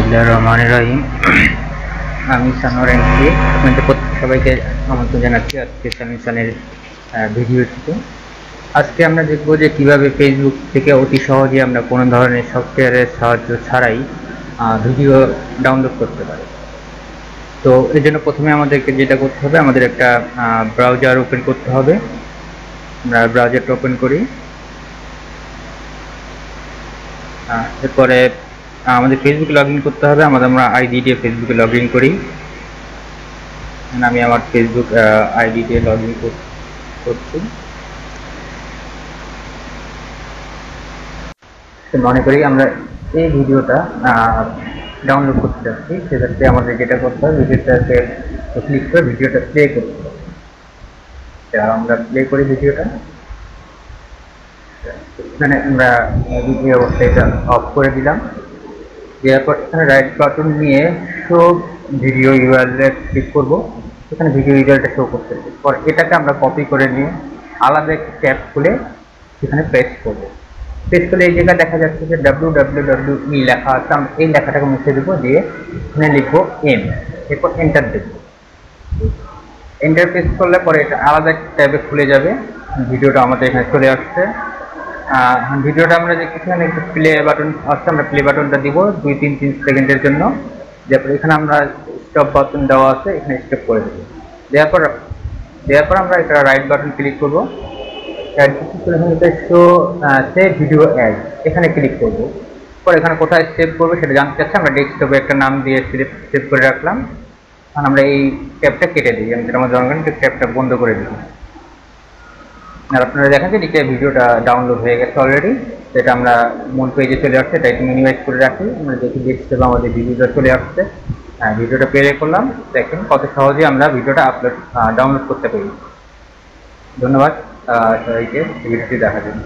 বিসমিল্লাহির রহমানির রহিম। আমি সানোয়ার এমসি আপনাদের সবাইকে আমন্ত্রণ জানাচ্ছি আজকে সানির ভিডিওটিতে। আজকে আমরা দেখব যে কিভাবে ফেসবুক থেকে অতি সহজে আমরা কোনো ধরনের সফটওয়্যারের সাহায্য ছাড়াই ভিডিও ডাউনলোড করতে পারি। তো এর জন্য প্রথমে আমাদেরকে যেটা করতে হবে, আমাদের একটা ব্রাউজার ওপেন করতে হবে। আমরা ব্রাউজারটা ওপেন করি। এরপরে আমাদের ফেসবুকে লগ ইন করতে হবে। আমরা আইডি দিয়ে ফেসবুকে লগ ইন করি। আমি আমার ফেসবুক আইডি দিয়ে লগ ইন করছি। মনে করি আমরা এই ভিডিওটা ডাউনলোড করতে যাচ্ছি, সেক্ষেত্রে আমাদের যেটা করতে হবে, ভিডিওটাতে ক্লিক করে ভিডিওটা প্লে করতে হবে। আমরা প্লে করি ভিডিওটা। এখানে আমরা ভিডিও অবস্থায় এটা অফ করে দিলাম। দেওয়ার পর এখানে রাইট বাটন নিয়ে শো ভিডিও ইউআরএল ক্লিক করব। এখানে ভিডিও ইউআরএলটা শো করতেছে। পর এটাকে আমরা কপি করে নিয়ে আলাদা একটা ট্যাব খুলে সেখানে পেস্ট করব। পেস্ট করলে এই জায়গায় দেখা যাচ্ছে যে www লেখা আছে। আমরা এই লেখাটাকে মুছে দেবো, দিয়ে এখানে লিখবো এম, এরপর এন্টার দেব। এন্টার পেস্ট করলে পরে এটা আলাদা একটা ট্যাবে খুলে যাবে। ভিডিওটা আমাদের এখানে চলে আসছে। ভিডিওটা আমরা যে এখানে একটা প্লে বাটন আছে, আমরা প্লে বাটনটা দিব 2-3 সেকেন্ডের জন্য। তারপর এখানে আমরা স্টপ বাটন দেওয়া আছে, এখানে স্টপ করে দেবো। দেওয়ার পর আমরা এটা রাইট বাটন ক্লিক করবো। সেভ ভিডিও অ্যাড, এখানে ক্লিক করব। পর এখানে কোথায় সেভ করবো সেটা জানতে চাচ্ছি। আমরা ডেস্কটপে একটা নাম দিয়ে সেভ করে রাখলাম। কারণ আমরা এই ট্যাবটা কেটে দিই, আমি যেটা আমার জনগণ ট্যাবটা বন্ধ করে দিই। আর আপনারা দেখেন যে এদিকে ভিডিওটা ডাউনলোড হয়ে গেছে অলরেডি। সেটা আমরা মূল পেজে চলে আসছে, এটা একটু মিনিমাইজ করে রাখি। আমরা দেখি ডেস্কটপে আমাদের ভিডিওটা চলে আসছে। ভিডিওটা প্লে করলাম। দেখেন কত সহজে আমরা ভিডিওটা ডাউনলোড করতে পারি। ধন্যবাদ সবাইকে ভিডিওটি দেখার জন্য।